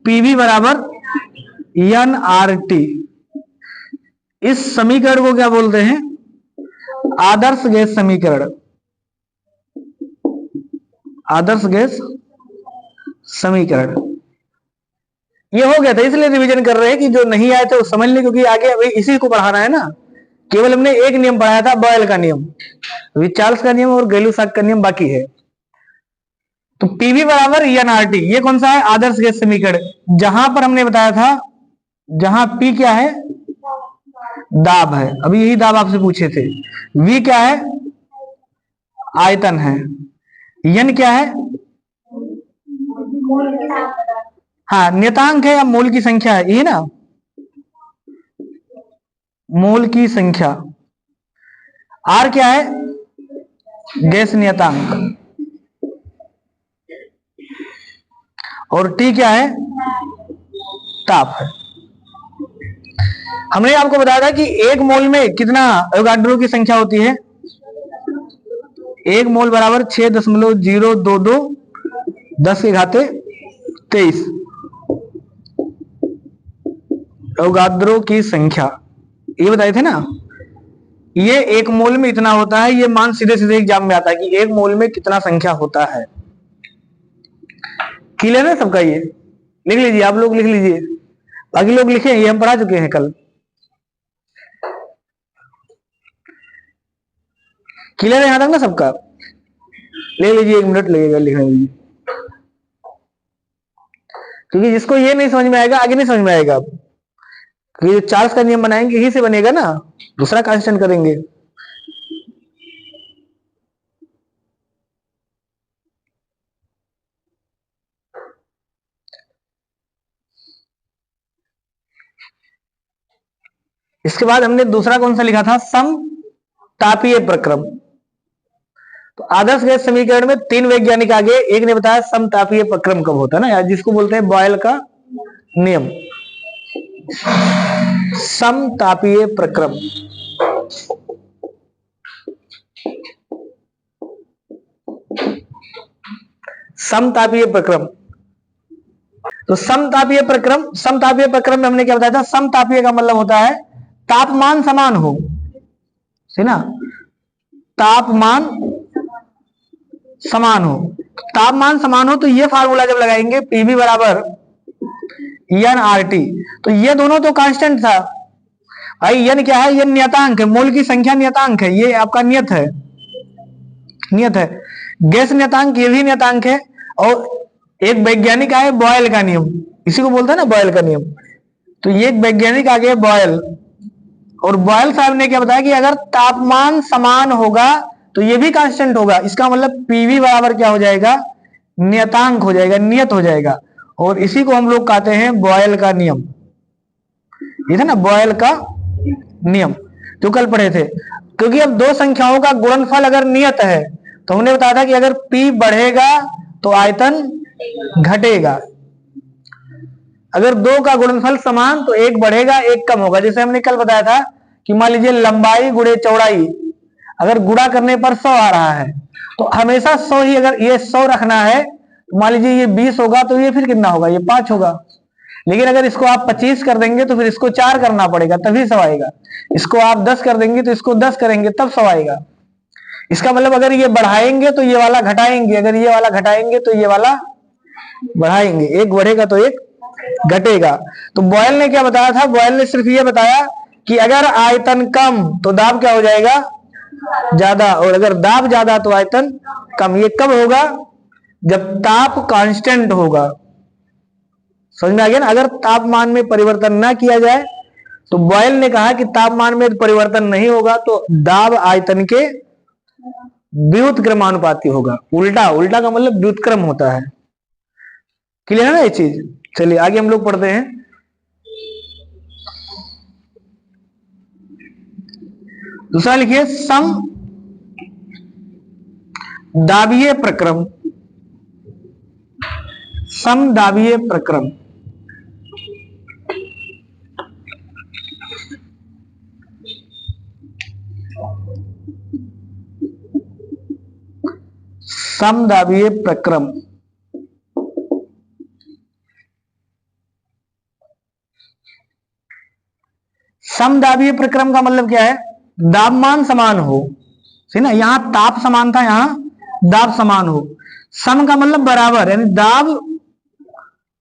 PV बराबर N R T. इस समीकरण को क्या बोलते हैं? आदर्श गैस समीकरण। आदर्श गैस समीकरण। ये हो गया था, इसलिए रिवीजन कर रहे हैं कि जो नहीं आए थे वो समझ ले, क्योंकि आगे अभी इसी को पढ़ाना है ना। केवल हमने एक नियम पढ़ाया था, बॉयल का नियम, चार्ल्स का नियम और गैलू-सॉक का नियम बाकी है। तो पीवी बराबर एनआरटी, ये कौन सा है? आदर्श गैस समीकरण। जहां पर हमने बताया था, जहां पी क्या है? दाब है। अभी यही दाब आपसे पूछे थे। वी क्या है? आयतन है। एन क्या है? हाँ, नियतांक है या मोल की संख्या है, ये ना, मोल की संख्या। आर क्या है? गैस नियतांक। और टी क्या है? ताप है। हमने आपको बताया था कि एक मोल में कितना एवोगाड्रो की संख्या होती है? एक मोल बराबर 6.022 10 के घाते 23 एवोगाड्रो की संख्या, ये बताए थे ना। ये एक मोल में इतना होता है, ये मान सीधे सीधे एग्जाम में आता है कि एक मोल में कितना संख्या होता है। क्लियर है सबका? ये लिख लीजिए, आप लोग लिख लीजिए, बाकी लोग लिखे, ये हम पढ़ा चुके हैं कल। क्लियर है यहां तक ना सबका? ले लीजिए, 1 मिनट लगेगा लिखने में, क्योंकि जिसको ये नहीं समझ में आएगा आगे नहीं समझ में आएगा। क्योंकि जो चार्ल्स का नियम बनाएंगे यही से बनेगा ना, दूसरा कांस्टेंट करेंगे। इसके बाद हमने दूसरा कौन सा लिखा था? समतापीय प्रक्रम। तो आदर्श गैस समीकरण में 3 वैज्ञानिक आगे, एक ने बताया समतापीय प्रक्रम कब होता है ना, यार, जिसको बोलते हैं बॉयल का नियम। समतापीय प्रक्रम। समतापीय प्रक्रम। तो समतापीय प्रक्रम में हमने क्या बताया था? समतापीय का मतलब होता है तापमान समान हो, है ना, तापमान समान हो। तापमान समान हो तो ये फार्मूला जब लगाएंगे, पीवी बराबर एन आर टी, तो ये दोनों तो कांस्टेंट था भाई। एन क्या है? ये नियतांक है, मोल की संख्या नियतांक है, ये आपका नियत है, नियत है। गैस नियतांक ये भी नियतांक है। और एक वैज्ञानिक आए, बॉयल का नियम, इसी को बोलते हैं ना बॉयल का नियम। तो ये एक वैज्ञानिक आ गया बॉयल, और बॉयल साहब ने क्या बताया कि अगर तापमान समान होगा तो ये भी कांस्टेंट होगा। इसका मतलब पीवी बराबर क्या हो जाएगा? नियतांक हो जाएगा, नियत हो जाएगा। और इसी को हम लोग कहते हैं बॉयल का नियम। ये था ना बॉयल का नियम, जो कल पढ़े थे। क्योंकि अब दो संख्याओं का गुणनफल अगर नियत है, तो हमने बताया था कि अगर P बढ़ेगा तो आयतन घटेगा। अगर दो का गुणनफल समान तो एक बढ़ेगा एक कम होगा। जैसे हमने कल बताया था कि मान लीजिए लंबाई गुणे चौड़ाई, अगर गुणा करने पर 100 आ रहा है, तो हमेशा 100 ही, अगर ये 100 रखना है तो मान लीजिए ये 20 होगा, तो ये फिर कितना होगा? ये 5 होगा। लेकिन अगर इसको आप 25 कर देंगे तो फिर इसको 4 करना पड़ेगा, तभी 100 आएगा। इसको आप 10 कर देंगे तो इसको 10 करेंगे, तब 100 आएगा। इसका मतलब अगर ये बढ़ाएंगे तो ये वाला घटाएंगे, अगर ये वाला घटाएंगे तो ये वाला बढ़ाएंगे, एक बढ़ेगा तो एक घटेगा। तो बॉयल ने क्या बताया था? बॉयल ने सिर्फ ये बताया कि अगर आयतन कम तो दाब क्या हो जाएगा? ज्यादा, और अगर दाब ज्यादा तो आयतन कम। ये कब होगा? जब ताप कांस्टेंट होगा। समझ में आ गया ना? अगर तापमान में परिवर्तन ना किया जाए, तो बॉयल ने कहा कि तापमान में परिवर्तन नहीं होगा तो दाब आयतन के व्युत्क्रमानुपाती होगा। उल्टा, उल्टा का मतलब व्युत्क्रम होता है। क्लियर है ना ये चीज? चलिए आगे हम लोग पढ़ते हैं। दूसरा लिखिए समदाबीय प्रक्रम। समदाबीय प्रक्रम। समदाबीय प्रक्रम। समदाबीय प्रक्रम का मतलब क्या है? दाबमान समान हो, सही ना। यहां ताप समान था, यहां दाब समान हो। सम का मतलब बराबर, यानी दाब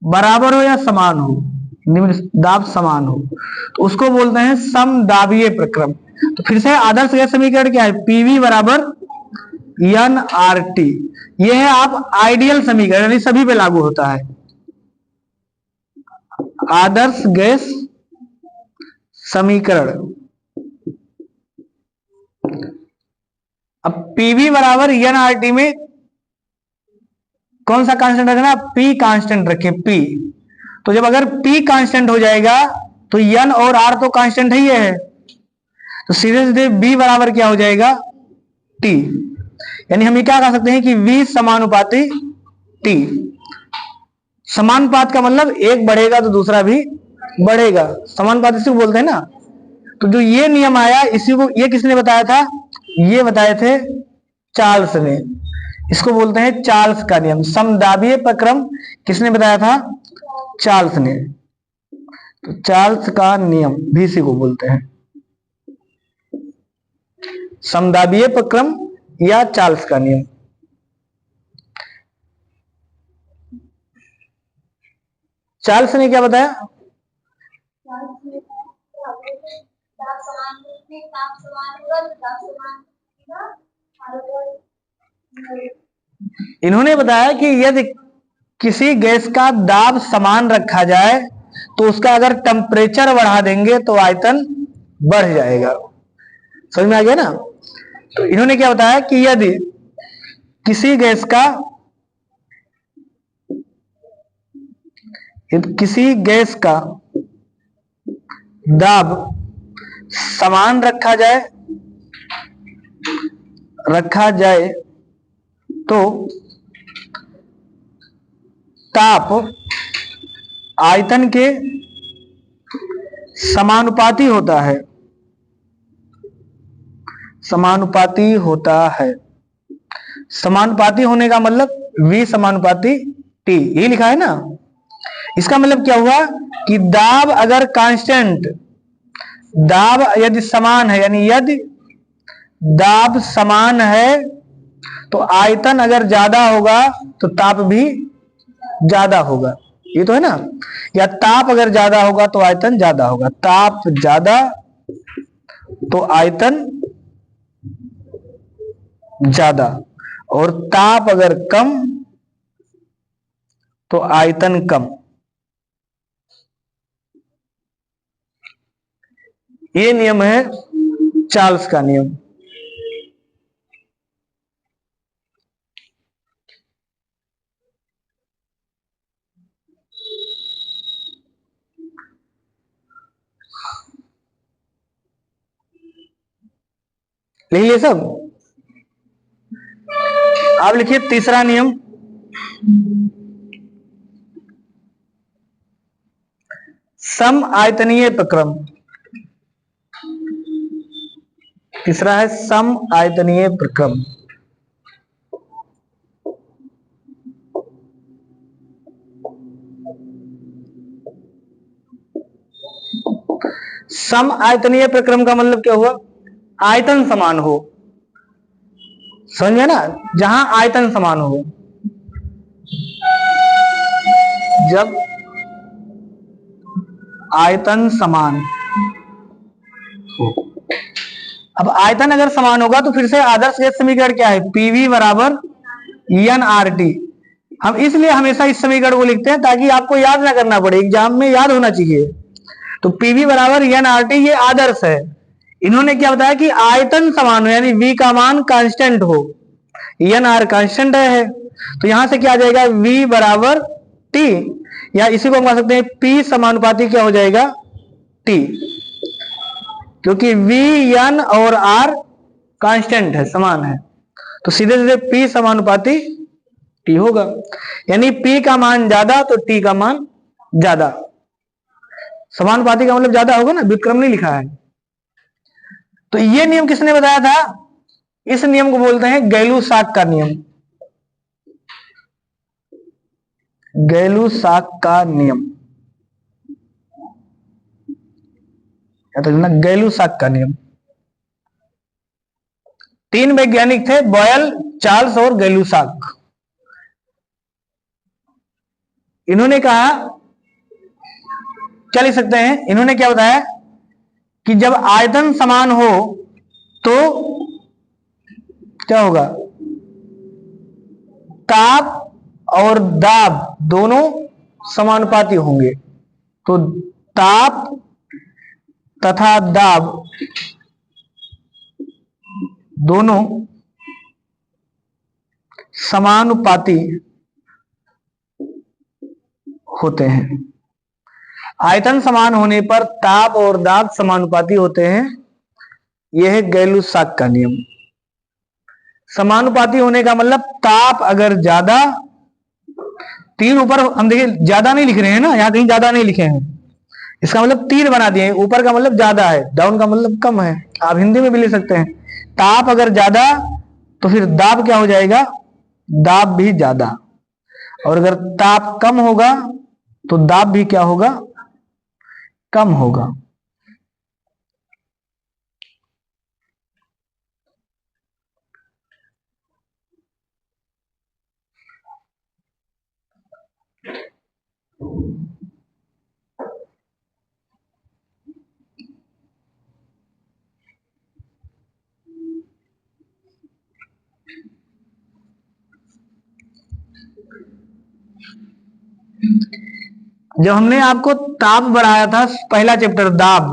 बराबर हो या समान हो, दाब समान हो, तो उसको बोलते हैं समदाबीय प्रक्रम। तो फिर से आदर्श गैस समीकरण क्या है? पीवी बराबर एन आर टी। ये है आप आइडियल समीकरण, यानी सभी पे लागू होता है। आदर्श गैस समीकरण। अब पीवी बराबर एन आर टी में कौन सा कांस्टेंट रखना? पी कांस्टेंट रखे, पी। तो जब अगर पी कांस्टेंट हो जाएगा तो एन और आर तो कांस्टेंट ही है, तो सीधे सीधे बी बराबर क्या हो जाएगा? टी। यानी हम ये क्या कह सकते हैं कि वी समानुपाती टी। समानुपात का मतलब एक बढ़ेगा तो दूसरा भी बढ़ेगा, समानुपात इसी को बोलते हैं ना। तो जो ये नियम आया, इसी को ये किसने बताया था? ये बताए थे चार्ल्स ने। इसको बोलते हैं चार्ल्स का नियम। समदाबीय प्रक्रम किसने बताया था? चार्ल्स ने। तो चार्ल्स का नियम भी इसी को बोलते हैं, समदाबीय प्रक्रम या चार्ल्स का नियम। चार्ल्स ने क्या बताया? इन्होंने बताया कि यदि किसी गैस का दाब समान रखा जाए तो उसका अगर टेम्परेचर बढ़ा देंगे तो आयतन बढ़ जाएगा। समझ में आ गया ना। तो इन्होंने क्या बताया कि यदि किसी गैस का दाब समान रखा जाए तो ताप आयतन के समानुपाती होता है, समानुपाती होता है। समानुपाती होने का मतलब V समानुपाती T, ये लिखा है ना। इसका मतलब क्या हुआ कि दाब अगर कांस्टेंट, दाब यदि समान है, यानी यदि दाब समान है तो आयतन अगर ज्यादा होगा तो ताप भी ज्यादा होगा, ये तो है ना। या ताप अगर ज्यादा होगा तो आयतन ज्यादा होगा। ताप ज्यादा तो आयतन ज्यादा, और ताप अगर कम तो आयतन कम। ये नियम है चार्ल्स का नियम। लिख लिए सब? आप लिखिए तीसरा नियम, सम आयतनीय प्रक्रम। तीसरा है सम आयतनीय प्रक्रम। सम आयतनीय प्रक्रम का मतलब क्या हुआ? आयतन समान हो, समझे ना। जहां आयतन समान हो, जब आयतन समान हो। अब आयतन अगर समान होगा तो फिर से आदर्श गैस समीकरण क्या है? पीवी बराबर एन आर टी। हम इसलिए हमेशा इस समीकरण को लिखते हैं ताकि आपको याद ना करना पड़े, एग्जाम में याद होना चाहिए। तो पीवी बराबर एन आर टी, ये आदर्श है। इन्होंने क्या बताया कि आयतन समान हो, यानी वी का मान कांस्टेंट हो, एन आर कांस्टेंट है। तो यहां से क्या आ जाएगा? वी बराबर टी, या इसी को हम कह सकते हैं पी समानुपाती क्या हो जाएगा? टी। क्योंकि वी एन और आर कांस्टेंट है, समान है, तो सीधे सीधे पी समानुपाती टी होगा। यानी पी का मान ज्यादा तो टी का मान ज्यादा। समानुपाती का मतलब ज्यादा होगा ना, व्युत्क्रम नहीं लिखा है। तो ये नियम किसने बताया था? इस नियम को बोलते हैं गैलू-साक का नियम। गैलू-साक का नियम। या तो लिखना गैलू-साक का नियम। 3 वैज्ञानिक थे, बॉयल, चार्ल्स और गैलू-साक। इन्होंने कहा, क्या लिख सकते हैं, इन्होंने क्या बताया कि जब आयतन समान हो तो क्या होगा, ताप और दाब दोनों समानुपाती होंगे। तो ताप तथा दाब दोनों समानुपाती होते हैं। आयतन समान होने पर ताप और दाब समानुपाती होते हैं। यह है गैलू-साक का नियम। समानुपाती होने का मतलब ताप अगर ज्यादा, 3 ऊपर हम देखिए ज्यादा नहीं लिख रहे हैं ना, यहां कहीं ज्यादा नहीं लिखे हैं, इसका मतलब 3 बना दिए। ऊपर का मतलब ज्यादा है, डाउन का मतलब कम है। आप हिंदी में भी लिख सकते हैं, ताप अगर ज्यादा तो फिर दाब क्या हो जाएगा, दाब भी ज्यादा। और अगर ताप कम होगा तो दाब भी क्या होगा, कम होगा। जब हमने आपको ताप बढ़ाया था, पहला चैप्टर दाब,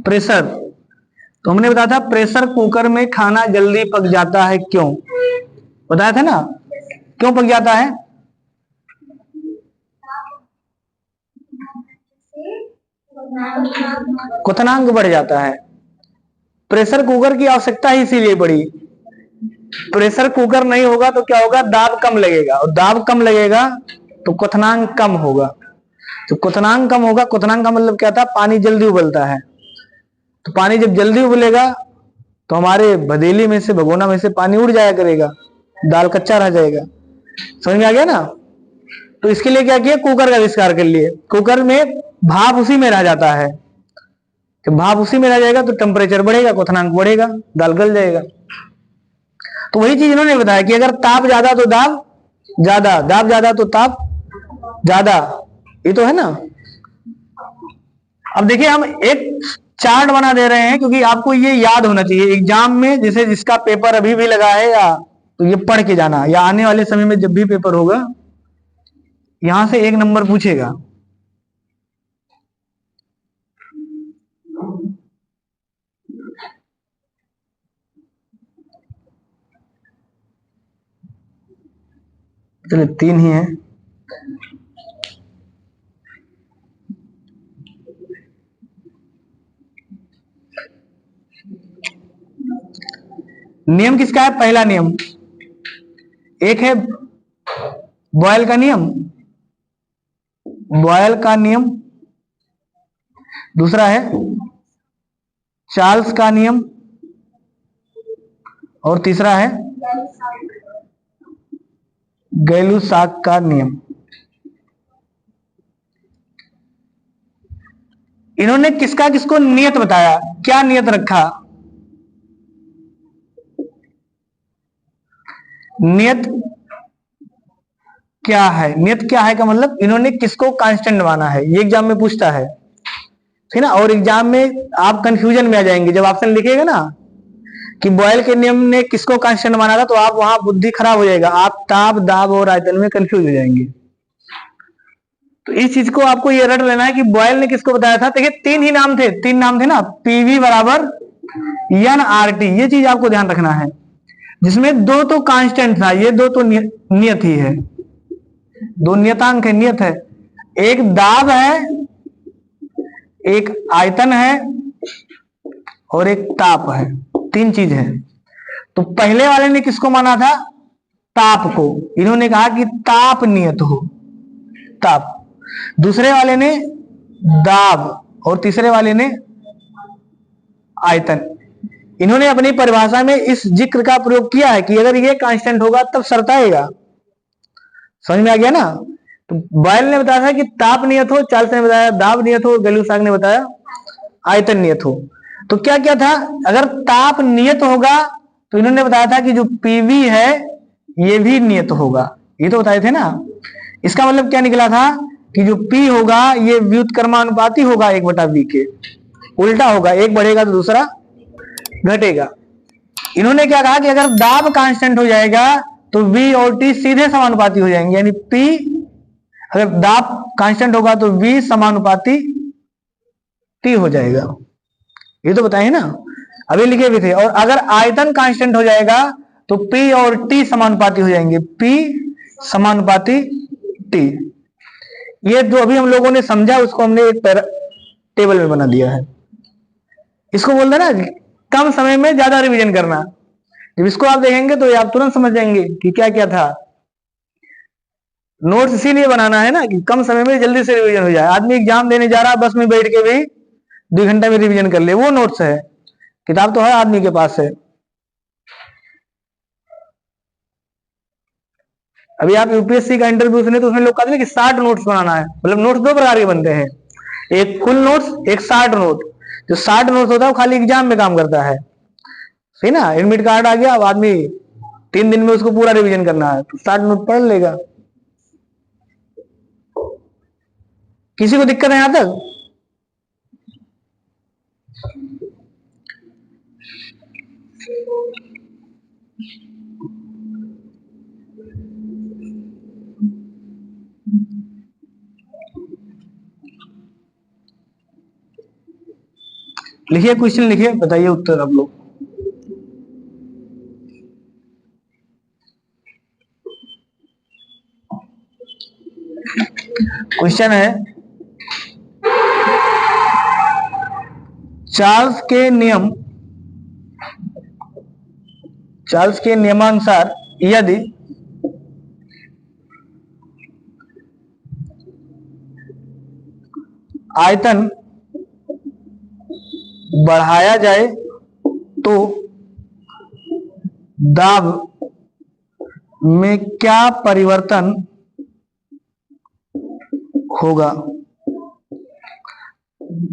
प्रेशर, तो हमने बताया था प्रेशर कुकर में खाना जल्दी पक जाता है, क्यों बताया था ना, क्यों पक जाता है, क्वथनांक बढ़ जाता है। प्रेशर कुकर की आवश्यकता ही इसीलिए पड़ी। प्रेशर कुकर नहीं होगा तो क्या होगा, दाब कम लगेगा, और दाब कम लगेगा तो क्वथनांक कम होगा। तो क्वथनांक कम होगा, क्वथनांक का मतलब क्या था, पानी जल्दी उबलता है। तो पानी जब जल्दी उबलेगा तो हमारे भदेली में से, भगोना में से पानी उड़ जाया करेगा, दाल कच्चा रह जाएगा। समझ में आ गया ना। तो इसके लिए क्या किया, कुकर का आविष्कार कर लिए। कुकर में भाप उसी में रह जाता है, जब भाप उसी में रह जाएगा तो टेम्परेचर बढ़ेगा, क्वथनांक बढ़ेगा, दाल गल जाएगा। तो वही चीज इन्होंने बताया कि अगर ताप ज्यादा तो दाब ज्यादा, दाब ज्यादा तो ताप ज्यादा, ये तो है ना। अब देखिए हम एक चार्ट बना दे रहे हैं क्योंकि आपको ये याद होना चाहिए एग्जाम में, जैसे जिसका पेपर अभी भी लगा है या तो ये पढ़ के जाना, या आने वाले समय में जब भी पेपर होगा यहां से 1 नंबर पूछेगा। चलिए 3 ही है। नियम किसका है, पहला नियम, एक है बॉयल का नियम, बॉयल का नियम, दूसरा है चार्ल्स का नियम, और तीसरा है गैलू-साक का नियम। इन्होंने किसका किसको नियत बताया, क्या नियत रखा, नियत क्या है, नियत क्या है का मतलब इन्होंने किसको कांस्टेंट माना है, ये एग्जाम में पूछता है, ठीक ना। और एग्जाम में आप कंफ्यूजन में आ जाएंगे, जब ऑप्शन लिखेगा ना कि बॉयल के नियम ने किसको कांस्टेंट माना था, तो आप वहां बुद्धि खराब हो जाएगा, आप ताप दाब और आयतन में कंफ्यूज हो जाएंगे। तो इस चीज को आपको ये रट लेना है कि बॉयल ने किसको बताया था। देखिए 3 ही नाम थे, 3 नाम थे ना, पीवी बराबर NRT, ये चीज आपको ध्यान रखना है, जिसमें 2 तो कांस्टेंट था, ये 2 तो नियत ही है, 2 नियतांक है, नियत है। एक दाब है, एक आयतन है, और एक ताप है, 3 चीज है। तो पहले वाले ने किसको माना था, ताप को, इन्होंने कहा कि ताप नियत हो, ताप। दूसरे वाले ने दाब, और तीसरे वाले ने आयतन। इन्होंने अपनी परिभाषा में इस जिक्र का प्रयोग किया है कि अगर ये कांस्टेंट होगा तब शर्त आएगा। समझ में आ गया ना। तो बॉयल ने बताया था कि ताप नियत हो, चार्ल्स ने बताया दाब नियत हो, गैलू-साक ने बताया आयतन नियत हो। तो क्या क्या था, अगर ताप नियत होगा तो इन्होंने बताया था कि जो पीवी है ये भी नियत होगा, ये तो बताए थे ना। इसका मतलब क्या निकला था कि जो P होगा ये व्युत्क्रमानुपाती होगा 1/V के, उल्टा होगा, एक बढ़ेगा तो दूसरा घटेगा। इन्होंने क्या कहा कि अगर दाब कांस्टेंट हो जाएगा तो V और T सीधे समानुपाती हो जाएंगे, यानी P अगर दाब कांस्टेंट होगा तो V समानुपाती T हो जाएगा, ये तो बताए ना, अभी लिखे भी थे। और अगर आयतन कांस्टेंट हो जाएगा तो P और T समानुपाती हो जाएंगे, P समानुपाती T। ये जो अभी हम लोगों ने समझा उसको हमने एक टेबल में बना दिया है। इसको बोलते हैं ना कम समय में ज्यादा रिवीजन करना। जब इसको आप देखेंगे तो आप तुरंत समझ जाएंगे कि क्या क्या था। नोट्स इसीलिए बनाना है ना कि कम समय में जल्दी से रिवीजन हो जाए। आदमी एग्जाम देने जा रहा है, बस में बैठ के भी 2 घंटे में रिवीजन कर ले, वो नोट्स है। किताब तो हर आदमी के पास है। अभी आप यूपीएससी का इंटरव्यू सुने तो उसमें लोग कहते हैं कि 60 नोट्स बनाना है। मतलब नोट्स दो प्रकार के बनते हैं, एक फुल नोट्स, एक 60 नोट। जो 60 नोट्स होता है वो खाली एग्जाम में काम करता है, सही ना। एडमिट कार्ड आ गया, अब आदमी 3 दिन में उसको पूरा रिवीजन करना है तो 60 नोट पढ़ लेगा। किसी को दिक्कत है यहां तक? लिखिए, क्वेश्चन लिखिए, बताइए उत्तर आप लोग। क्वेश्चन है, चार्ल्स के नियम, चार्ल्स के नियमानुसार यदि आयतन बढ़ाया जाए तो दाब में क्या परिवर्तन होगा?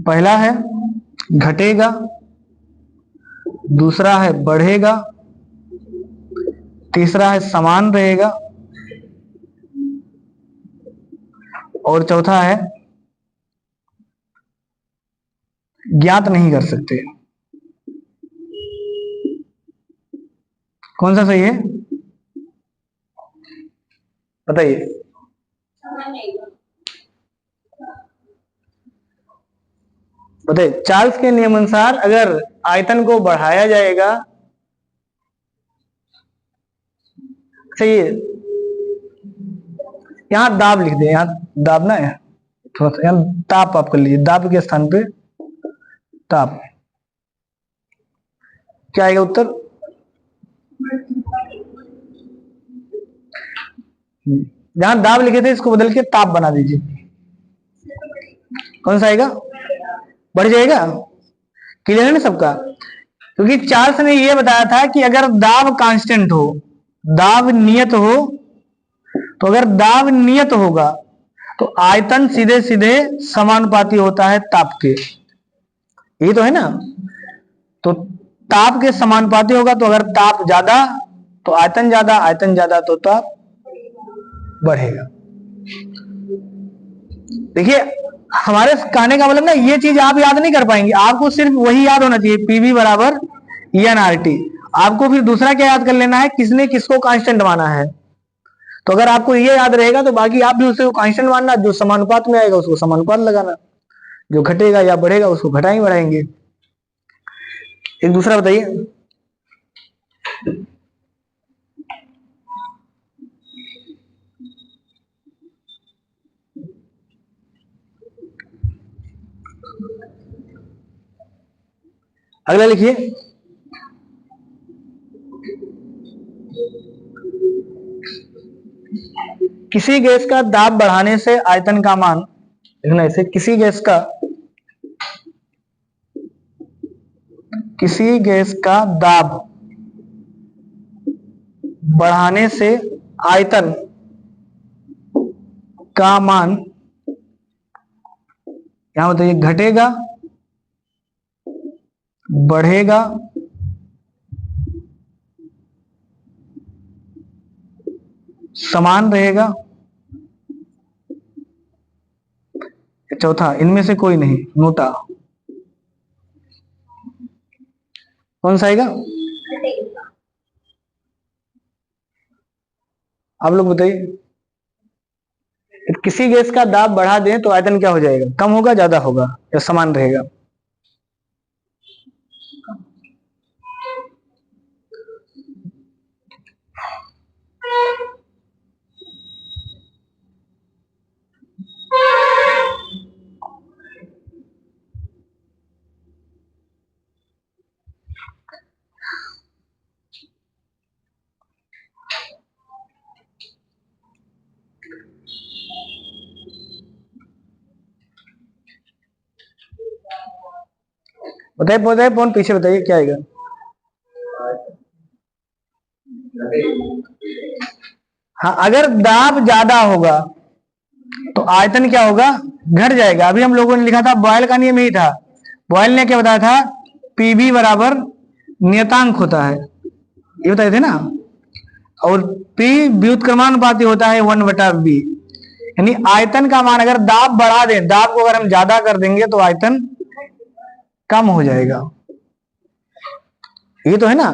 पहला है घटेगा, दूसरा है बढ़ेगा, तीसरा है समान रहेगा, और चौथा है ज्ञात नहीं कर सकते। कौन सा सही है बताइए। बताइए, चार्ल्स के नियम अनुसार अगर आयतन को बढ़ाया जाएगा, सही है, यहां दाब लिख दे, यहां दाब ना है, थोड़ा सा यहां ताप आप कर लीजिए, दाब के स्थान पे ताप। क्या आएगा उत्तर? जहां दाब लिखे थे इसको बदल के ताप बना दीजिए। कौन सा आएगा? बढ़ जाएगा। क्लियर है ना सबका? क्योंकि चार्ल्स ने यह बताया था कि अगर दाब कांस्टेंट हो, दाब नियत हो, तो अगर दाब नियत होगा तो आयतन सीधे सीधे समानुपाती होता है ताप के, ये तो है ना। तो ताप के समानुपाती होगा, तो अगर ताप ज्यादा तो आयतन ज्यादा, आयतन ज्यादा तो ताप बढ़ेगा। देखिए, हमारे कहने का मतलब ना, ये चीज आप याद नहीं कर पाएंगे, आपको सिर्फ वही याद होना चाहिए, पीवी बराबर ENRT। आपको फिर दूसरा क्या याद कर लेना है, किसने किसको कांस्टेंट माना है। तो अगर आपको ये याद रहेगा तो बाकी आप भी उसे कांस्टेंट मानना, जो समानुपात में आएगा उसको समानुपात लगाना, जो घटेगा या बढ़ेगा उसको घटाएंगे बढ़ाएंगे। एक दूसरा बताइए। अगला लिखिए, किसी गैस का दाब बढ़ाने से आयतन का मान, लिखना इसे, किसी गैस का दाब बढ़ाने से आयतन का मान, यहां बताइए, घटेगा, बढ़ेगा, समान रहेगा। चौथा, इनमें से कोई नहीं, नोटा। कौन सा आएगा? आप लोग बताइए। किसी गैस का दाब बढ़ा दें तो आयतन क्या हो जाएगा? कम होगा, ज्यादा होगा, या समान रहेगा? बताइए बताइए, फोन पीछे बताइए क्या आएगा? हाँ, अगर दाब ज्यादा होगा तो आयतन क्या होगा? घट जाएगा। अभी हम लोगों ने लिखा था, बॉयल का नियम यही था। बॉयल ने क्या बताया था? पीबी बराबर नियतांक होता है, ये बताए थे ना। और पी व्युत्क्रमानुपाती होता है 1/b। यानी आयतन का मान अगर दाब बढ़ा दें, दाब को अगर हम ज्यादा कर देंगे तो आयतन कम हो जाएगा। ये तो है ना।